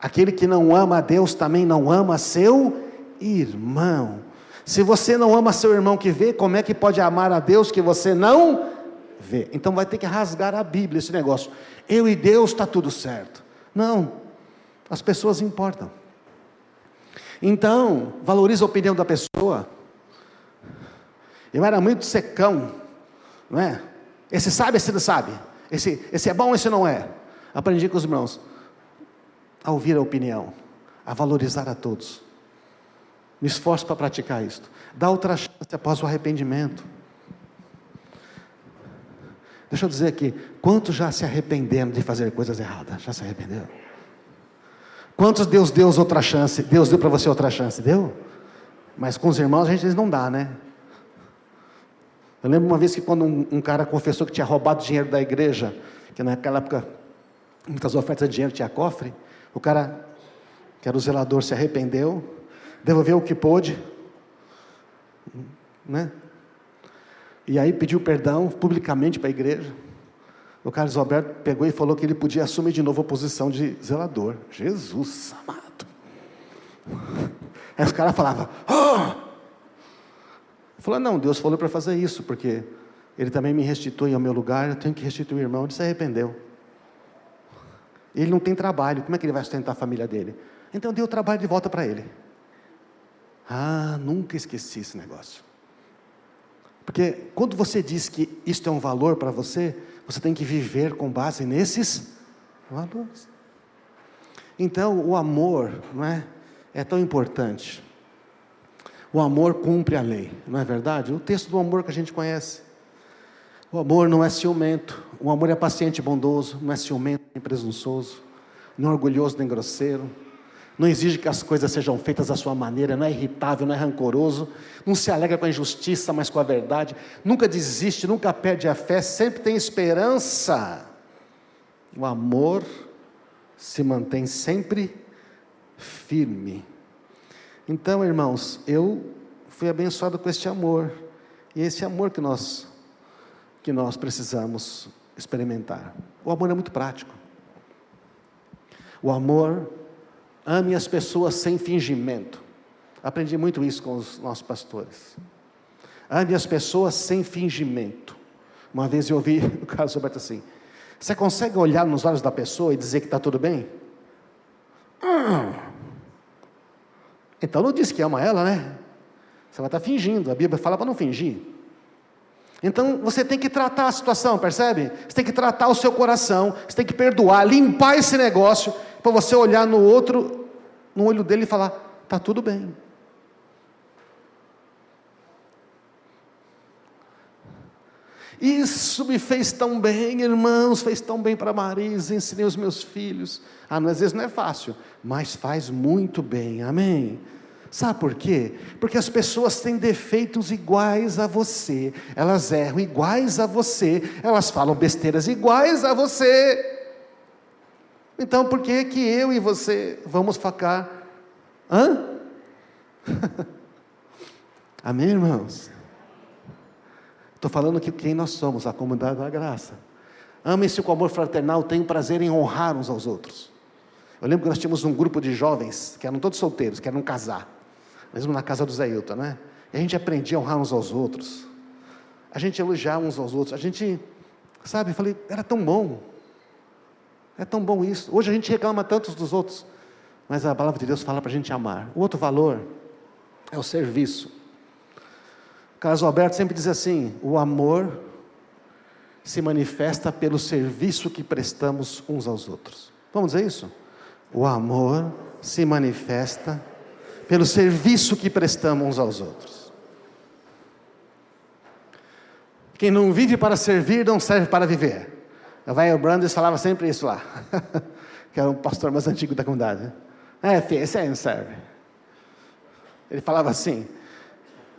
Aquele que não ama a Deus também não ama seu irmão. Se você não ama seu irmão que vê, como é que pode amar a Deus que você não vê? Então vai ter que rasgar a Bíblia esse negócio. Eu e Deus está tudo certo. Não, as pessoas importam. Então, valoriza a opinião da pessoa. Eu era muito secão, não é? Esse sabe, esse não sabe. Esse é bom, esse não é. Aprendi com os irmãos a ouvir a opinião, a valorizar a todos. Me esforço para praticar isto. Dá outra chance após o arrependimento. Deixa eu dizer aqui, quantos já se arrependeram de fazer coisas erradas? Já se arrependeram? Quantos Deus deu outra chance? Deus deu para você outra chance? Deu? Mas com os irmãos a gente não dá, né? Eu lembro uma vez que quando um cara confessou que tinha roubado dinheiro da igreja, que naquela época muitas ofertas de dinheiro tinha cofre, o cara, que era o zelador, se arrependeu, devolveu o que pôde, né? E aí pediu perdão publicamente para a igreja. O Carlos Alberto pegou e falou que ele podia assumir de novo a posição de zelador. Jesus amado. Aí os caras falavam, falou, não, Deus falou para fazer isso, porque Ele também me restitui ao meu lugar, eu tenho que restituir o irmão. Ele se arrependeu. Ele não tem trabalho, como é que ele vai sustentar a família dele? Então deu o trabalho de volta para ele. Nunca esqueci esse negócio. Porque quando você diz que isto é um valor para você, você tem que viver com base nesses valores. Então o amor, não é? É tão importante. O amor cumpre a lei, não é verdade? O texto do amor que a gente conhece. O amor não é ciumento, o amor é paciente e bondoso, não é ciumento nem presunçoso, não é orgulhoso nem grosseiro, não exige que as coisas sejam feitas à sua maneira, não é irritável, não é rancoroso, não se alegra com a injustiça, mas com a verdade, nunca desiste, nunca perde a fé, sempre tem esperança. O amor se mantém sempre firme. Então, irmãos, eu fui abençoado com este amor. E esse amor que nós precisamos experimentar. O amor é muito prático. O amor, ame as pessoas sem fingimento. Aprendi muito isso com os nossos pastores. Ame as pessoas sem fingimento. Uma vez eu ouvi o Carlos Roberto assim: você consegue olhar nos olhos da pessoa e dizer que está tudo bem? Então não disse que ama ela, né? Você vai estar fingindo, a Bíblia fala para não fingir. Então você tem que tratar a situação, percebe? Você tem que tratar o seu coração, você tem que perdoar, limpar esse negócio, para você olhar no outro, no olho dele e falar: está tudo bem. Isso me fez tão bem, irmãos, fez tão bem para Marisa, ensinei os meus filhos. Às vezes não é fácil, mas faz muito bem, amém? Sabe por quê? Porque as pessoas têm defeitos iguais a você, elas erram iguais a você, elas falam besteiras iguais a você. Então por que que eu e você vamos ficar? Amém, irmãos? Estou falando que quem nós somos, a comunidade da graça. Amem-se com amor fraternal, tenham prazer em honrar uns aos outros. Eu lembro que nós tínhamos um grupo de jovens, que eram todos solteiros, que eram casar, mesmo na casa do Zé Hilton, né? E a gente aprendia a honrar uns aos outros, a gente elogiava uns aos outros, a gente, sabe, eu falei, era tão bom, é tão bom isso. Hoje a gente reclama tanto dos outros, mas a palavra de Deus fala para a gente amar. O outro valor é o serviço. Carlos Alberto sempre diz assim: o amor se manifesta pelo serviço que prestamos uns aos outros. Vamos dizer isso? O amor se manifesta pelo serviço que prestamos uns aos outros. Quem não vive para servir, não serve para viver. O Vail Brandes falava sempre isso lá, que era o pastor mais antigo da comunidade, né? Filho, esse aí não serve. Ele falava assim: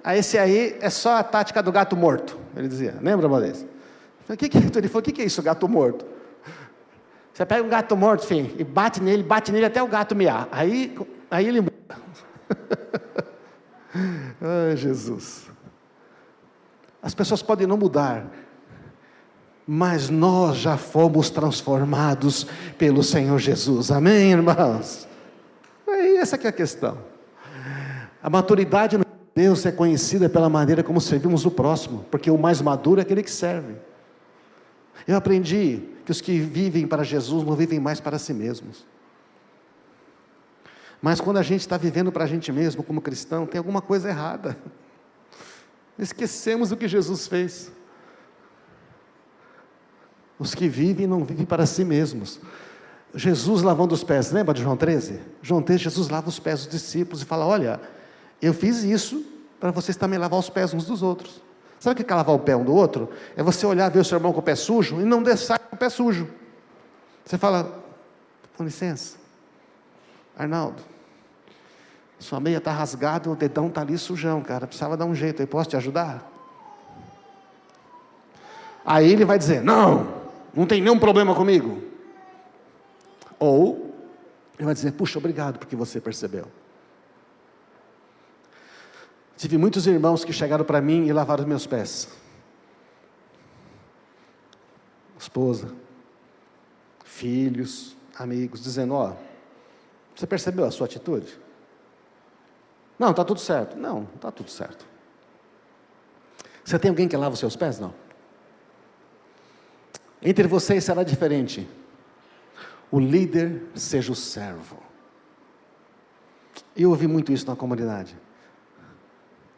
esse aí é só a tática do gato morto. Ele dizia, lembra, Valdez? Ele falou, o que é isso, gato morto? Você pega um gato morto, filho, e bate nele até o gato miar. Aí ele muda. Ai, Jesus. As pessoas podem não mudar, mas nós já fomos transformados pelo Senhor Jesus. Amém, irmãos? Essa que é a questão. A maturidade no Deus é conhecida pela maneira como servimos o próximo, porque o mais maduro é aquele que serve. Eu aprendi que os que vivem para Jesus não vivem mais para si mesmos. Mas quando a gente está vivendo para a gente mesmo como cristão, tem alguma coisa errada. Esquecemos o que Jesus fez. Os que vivem não vivem para si mesmos. Jesus lavando os pés, lembra de João 13? João 13, Jesus lava os pés dos discípulos e fala: olha, eu fiz isso para vocês também lavar os pés uns dos outros. Sabe o que é lavar o pé um do outro? É você olhar, ver o seu irmão com o pé sujo e não deixar com o pé sujo. Você fala: com licença, Arnaldo, sua meia está rasgada, o dedão está ali sujão, cara, precisava dar um jeito, eu posso te ajudar? Aí ele vai dizer: não tem nenhum problema comigo. Ou ele vai dizer: puxa, obrigado porque você percebeu. Tive muitos irmãos que chegaram para mim e lavaram os meus pés. Esposa, filhos, amigos, dizendo: ó, você percebeu a sua atitude? Não, está tudo certo. Não está tudo certo. Você tem alguém que lava os seus pés? Não. Entre vocês será diferente. O líder seja o servo. Eu ouvi muito isso na comunidade.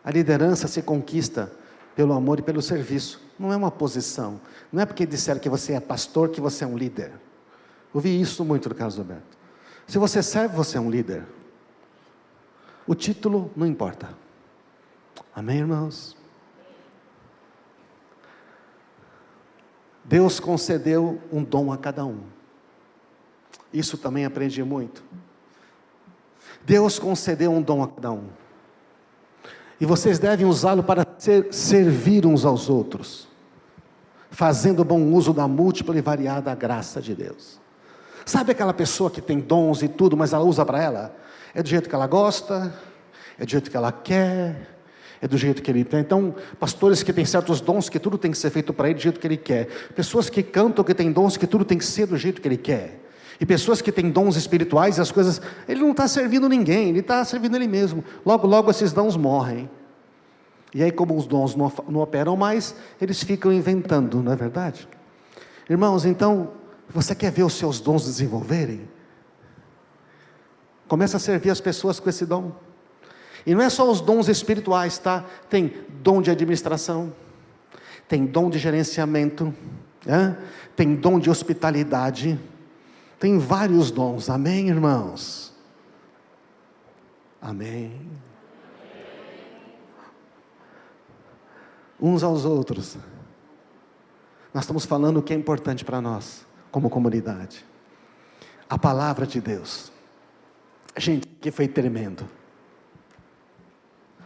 A liderança se conquista pelo amor e pelo serviço. Não é uma posição. Não é porque disseram que você é pastor que você é um líder. Ouvi isso muito do Carlos Alberto. Se você serve, você é um líder. O título não importa. Amém, irmãos? Deus concedeu um dom a cada um. Isso também aprendi muito. Deus concedeu um dom a cada um. E vocês devem usá-lo para servir uns aos outros. fazendo bom uso da múltipla e variada graça de Deus. Sabe aquela pessoa que tem dons e tudo, mas ela usa para ela? É do jeito que ela gosta, é do jeito que ela quer, é do jeito que ele tem. Então, pastores que têm certos dons, que tudo tem que ser feito para ele do jeito que ele quer. Pessoas que cantam, que têm dons, que tudo tem que ser do jeito que ele quer. E pessoas que têm dons espirituais, e as coisas, ele não está servindo ninguém, ele está servindo ele mesmo. Logo, logo esses dons morrem. E aí, como os dons não operam mais, eles ficam inventando, não é verdade? Irmãos, então, você quer ver os seus dons desenvolverem? Começa a servir as pessoas com esse dom. E não é só os dons espirituais, tá? Tem dom de administração, tem dom de gerenciamento, tem dom de hospitalidade, tem vários dons, amém, irmãos? Amém. Uns aos outros. Nós estamos falando o que é importante para nós, como comunidade. A palavra de Deus. Gente, que foi tremendo.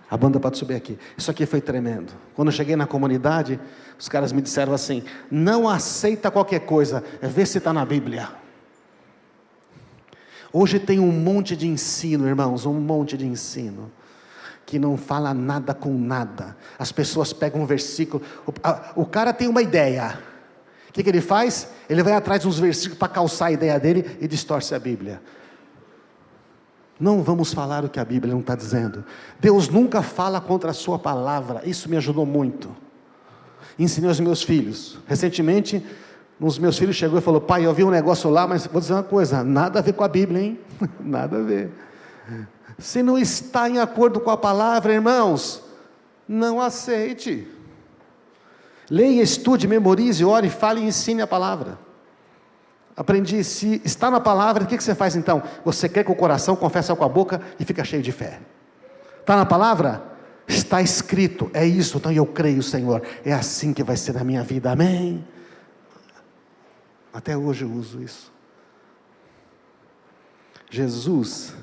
A banda pode subir aqui. Isso aqui foi tremendo. Quando eu cheguei na comunidade, os caras me disseram assim: não aceita qualquer coisa, vê se está na Bíblia. Hoje tem um monte de ensino, irmãos, um monte de ensino, que não fala nada com nada. As pessoas pegam um versículo, o cara tem uma ideia. O que ele faz? Ele vai atrás de uns versículos para calçar a ideia dele e distorce a Bíblia. Não vamos falar o que a Bíblia não está dizendo. Deus nunca fala contra a sua palavra. Isso me ajudou muito. Ensinei aos meus filhos. Recentemente, um dos meus filhos chegou e falou: pai, eu vi um negócio lá, mas vou dizer uma coisa, nada a ver com a Bíblia, hein? Nada a ver. Se não está em acordo com a palavra, irmãos, não aceite. Leia, estude, memorize, ore, fale e ensine a palavra. Aprendi, se está na palavra, o que você faz então? Você crê com o coração, confessa com a boca e fica cheio de fé. Está na palavra? Está escrito, é isso, então eu creio, Senhor, é assim que vai ser na minha vida, amém? Até hoje eu uso isso. Jesus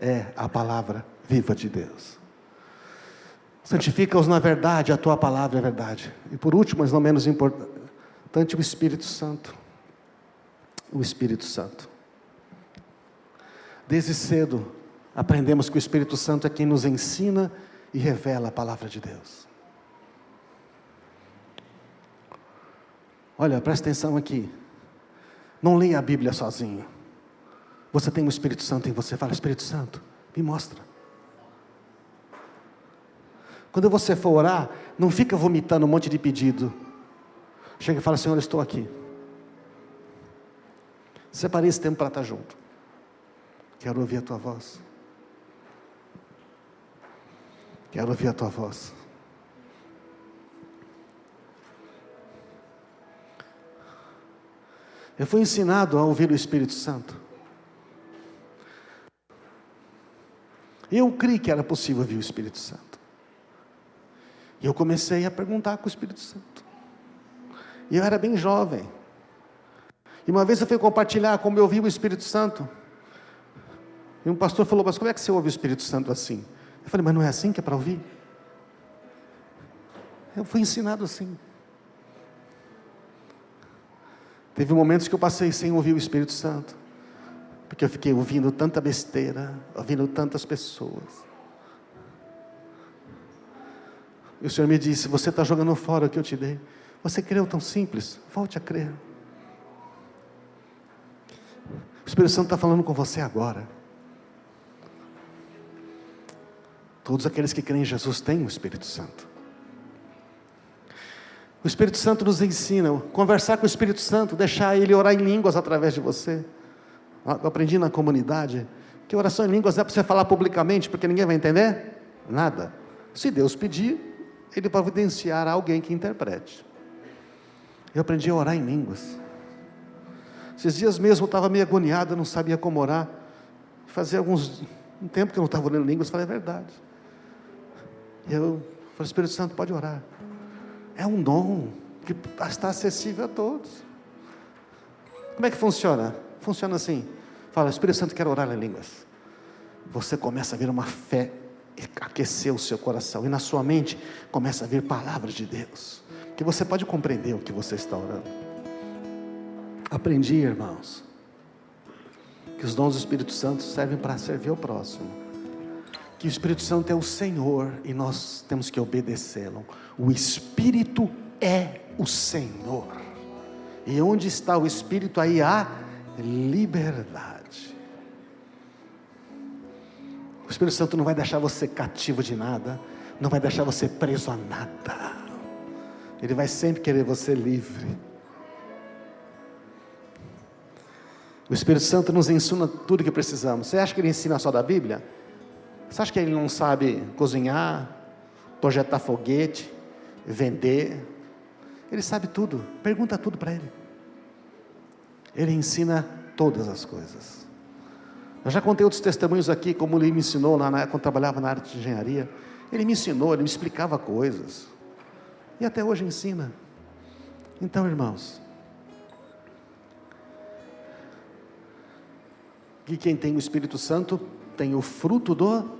é a palavra viva de Deus. Santifica-os na verdade, a tua palavra é verdade. E por último, mas não menos importante, o Espírito Santo. O Espírito Santo. Desde cedo, aprendemos que o Espírito Santo é quem nos ensina e revela a palavra de Deus. Olha, presta atenção aqui. Não leia a Bíblia sozinho. Você tem o Espírito Santo em você. Fala: Espírito Santo, me mostra. Quando você for orar, não fica vomitando um monte de pedido. Chega e fala: Senhor, eu estou aqui. Separei esse tempo para estar junto. Quero ouvir a tua voz. Quero ouvir a tua voz. Eu fui ensinado a ouvir o Espírito Santo. Eu criei que era possível ouvir o Espírito Santo. E eu comecei a perguntar com o Espírito Santo. E eu era bem jovem. E uma vez eu fui compartilhar como eu ouvi o Espírito Santo. E um pastor falou: mas como é que você ouve o Espírito Santo assim? Eu falei: mas não é assim que é para ouvir? Eu fui ensinado assim. Teve momentos que eu passei sem ouvir o Espírito Santo, porque eu fiquei ouvindo tanta besteira, ouvindo tantas pessoas. E o Senhor me disse: você está jogando fora o que eu te dei. Você creu tão simples, volte a crer. O Espírito Santo está falando com você agora. Todos aqueles que creem em Jesus têm o Espírito Santo. O Espírito Santo nos ensina, conversar com o Espírito Santo, deixar Ele orar em línguas através de você. Eu aprendi na comunidade, que oração em línguas não é para você falar publicamente, porque ninguém vai entender nada. Se Deus pedir, Ele providenciar alguém que interprete. Eu aprendi a orar em línguas. Esses dias mesmo eu estava meio agoniado, eu não sabia como orar. Fazia um tempo que eu não estava orando em línguas, falei: é verdade. E eu falei: Espírito Santo, pode orar. É um dom que está acessível a todos. Como é que funciona? Funciona assim: fala: Espírito Santo, quero orar em línguas. Você começa a ver uma fé aquecer o seu coração, e na sua mente começa a vir palavras de Deus, que você pode compreender o que você está orando. Aprendi, irmãos, que os dons do Espírito Santo servem para servir ao próximo, que o Espírito Santo é o Senhor e nós temos que obedecê-lo. O Espírito é o Senhor, e onde está o Espírito, aí há liberdade. O Espírito Santo não vai deixar você cativo de nada, não vai deixar você preso a nada, Ele vai sempre querer você livre. O Espírito Santo nos ensina tudo o que precisamos. Você acha que Ele ensina só da Bíblia? Você acha que Ele não sabe cozinhar, projetar foguete, vender? Ele sabe tudo, pergunta tudo para Ele. Ele ensina todas as coisas. Eu já contei outros testemunhos aqui, como Ele me ensinou quando trabalhava na área de engenharia. Ele me ensinou, Ele me explicava coisas, e até hoje ensina. Então, irmãos, que quem tem o Espírito Santo tem o fruto do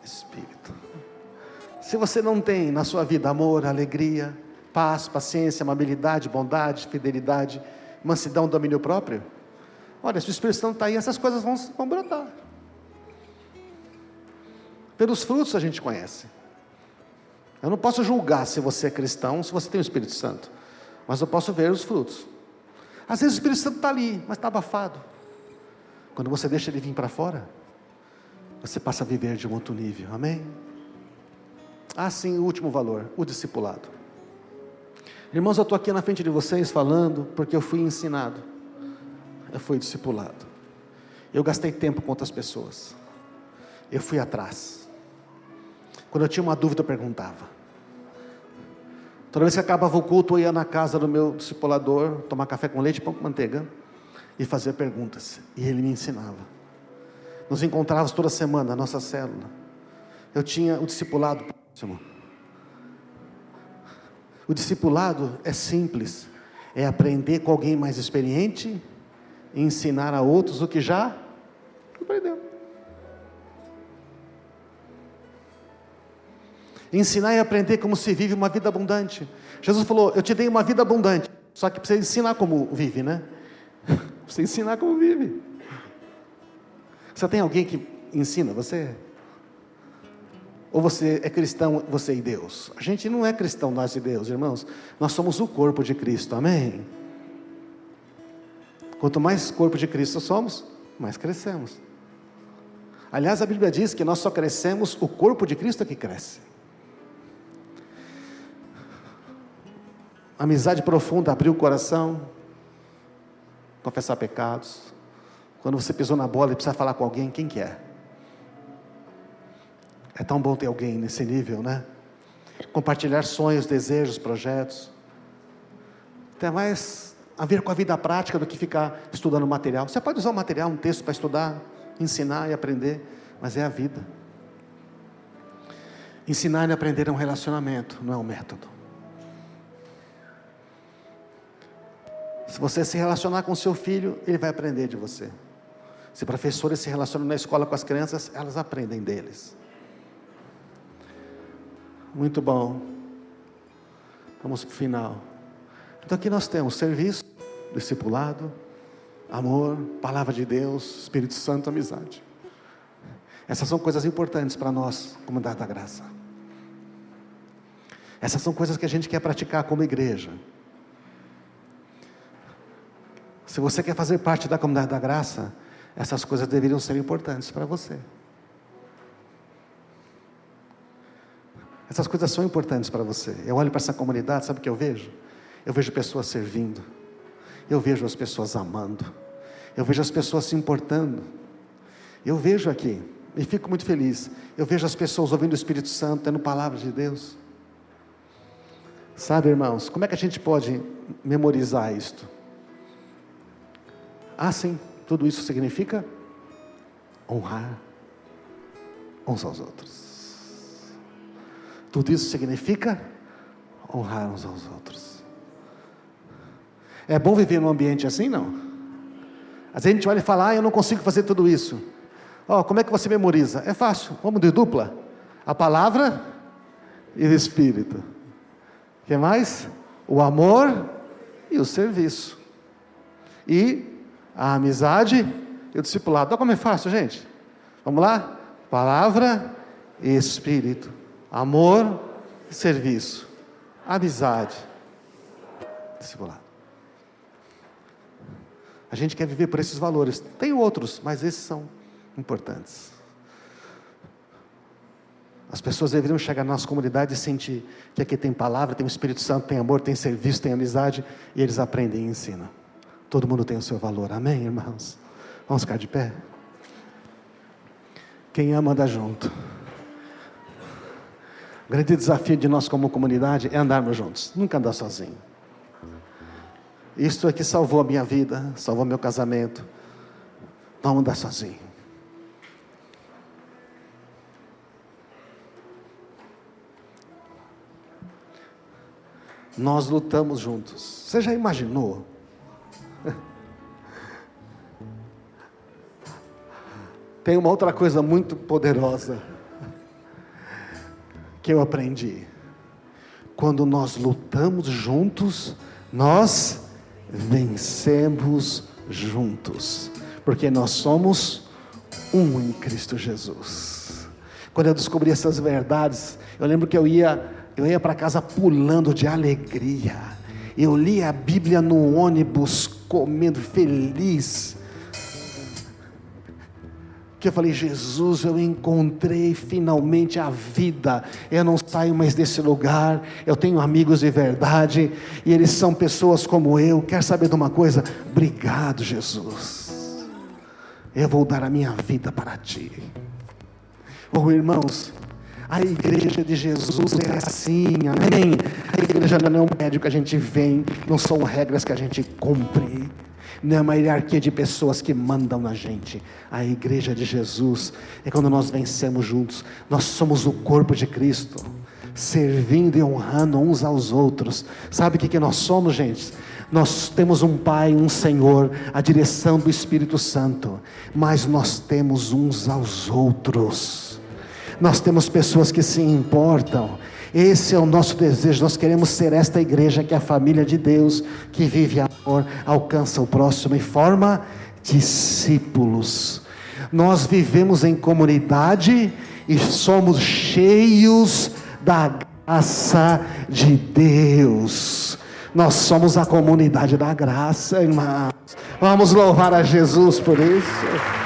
Espírito. Se você não tem na sua vida amor, alegria, paz, paciência, amabilidade, bondade, fidelidade, mansidão, domínio próprio, olha, se o Espírito Santo está aí, essas coisas vão brotar. Pelos frutos a gente conhece. Eu não posso julgar se você é cristão, se você tem o Espírito Santo, mas eu posso ver os frutos. Às vezes o Espírito Santo está ali, mas está abafado. Quando você deixa ele vir para fora, você passa a viver de um outro nível, amém? Sim, o último valor, o discipulado. Irmãos, eu estou aqui na frente de vocês falando, porque eu fui ensinado, eu fui discipulado, eu gastei tempo com outras pessoas, eu fui atrás, quando eu tinha uma dúvida eu perguntava, toda vez que acabava o culto eu ia na casa do meu discipulador, tomar café com leite e pão com manteiga, e fazer perguntas, e ele me ensinava. Nos encontrávamos toda semana na nossa célula. Eu tinha o discipulado próximo. O discipulado é simples, é aprender com alguém mais experiente e ensinar a outros o que já aprendeu. Ensinar e aprender como se vive uma vida abundante. Jesus falou, eu te dei uma vida abundante, só que precisa ensinar como vive, né? Você ensinar como vive. Você tem alguém que ensina você? Ou você é cristão, você e Deus? A gente não é cristão, nós e Deus, irmãos. Nós somos o corpo de Cristo, amém? Quanto mais corpo de Cristo somos, mais crescemos. Aliás, a Bíblia diz que nós só crescemos, o corpo de Cristo é que cresce. Amizade profunda, abrir o coração, confessar pecados. Quando você pisou na bola e precisa falar com alguém, quem que é? É tão bom ter alguém nesse nível, né? Compartilhar sonhos, desejos, projetos. Tem mais a ver com a vida prática do que ficar estudando material. Você pode usar um material, um texto para estudar, ensinar e aprender, mas é a vida. Ensinar e aprender é um relacionamento, não é um método. Se você se relacionar com seu filho, ele vai aprender de você. Se professores se relacionam na escola com as crianças, elas aprendem deles. Muito bom. Vamos para o final. Então aqui nós temos serviço, discipulado, amor, palavra de Deus, Espírito Santo, amizade. Essas são coisas importantes para nós, comunidade da graça. Essas são coisas que a gente quer praticar como igreja. Se você quer fazer parte da comunidade da graça, essas coisas deveriam ser importantes para você. Essas coisas são importantes para você. Eu olho para essa comunidade, sabe o que eu vejo? Eu vejo pessoas servindo. Eu vejo as pessoas amando. Eu vejo as pessoas se importando. Eu vejo aqui, e fico muito feliz. Eu vejo as pessoas ouvindo o Espírito Santo, tendo palavras de Deus. Sabe, irmãos, como é que a gente pode memorizar isto? Sim, tudo isso significa honrar uns aos outros. Tudo isso significa honrar uns aos outros. É bom viver num ambiente assim, não? Às vezes a gente olha e fala, eu não consigo fazer tudo isso. Como é que você memoriza? É fácil, vamos de dupla. A palavra e o Espírito. O que mais? o amor e o serviço. E a amizade e o discipulado. Olha como é fácil, gente. Vamos lá? Palavra e espírito. Amor e serviço. Amizade. Discipulado. A gente quer viver por esses valores. Tem outros, mas esses são importantes. As pessoas deveriam chegar na nossa comunidade e sentir que aqui tem palavra, tem o Espírito Santo, tem amor, tem serviço, tem amizade, e eles aprendem e ensinam. Todo mundo tem o seu valor, amém, irmãos? Vamos ficar de pé? Quem ama anda junto. O grande desafio de nós como comunidade é andarmos juntos, nunca andar sozinho. Isto é que salvou a minha vida, salvou meu casamento. Não andar sozinho. Nós lutamos juntos. Você já imaginou? Tem uma outra coisa muito poderosa que eu aprendi. Quando nós lutamos juntos, nós vencemos juntos, porque nós somos um em Cristo Jesus. Quando eu descobri essas verdades, eu lembro que eu ia para casa pulando de alegria. Eu lia a Bíblia no ônibus, comendo feliz, que eu falei: Jesus, eu encontrei finalmente a vida, eu não saio mais desse lugar, eu tenho amigos de verdade, e eles são pessoas como eu. Quer saber de uma coisa? Obrigado, Jesus, eu vou dar a minha vida para Ti. Oh, irmãos, a igreja de Jesus é assim, amém? A igreja não é um prédio que a gente vem, não são regras que a gente cumpre, não é uma hierarquia de pessoas que mandam na gente. A igreja de Jesus é quando nós vencemos juntos. Nós somos o corpo de Cristo, servindo e honrando uns aos outros. Sabe o que nós somos, gente? Nós temos um Pai, um Senhor, a direção do Espírito Santo, mas nós temos uns aos outros. Nós temos pessoas que se importam. Esse é o nosso desejo. Nós queremos ser esta igreja que é a família de Deus, que vive amor, alcança o próximo e forma discípulos. Nós vivemos em comunidade e somos cheios da graça de Deus. Nós somos a comunidade da graça, irmãos. Vamos louvar a Jesus por isso.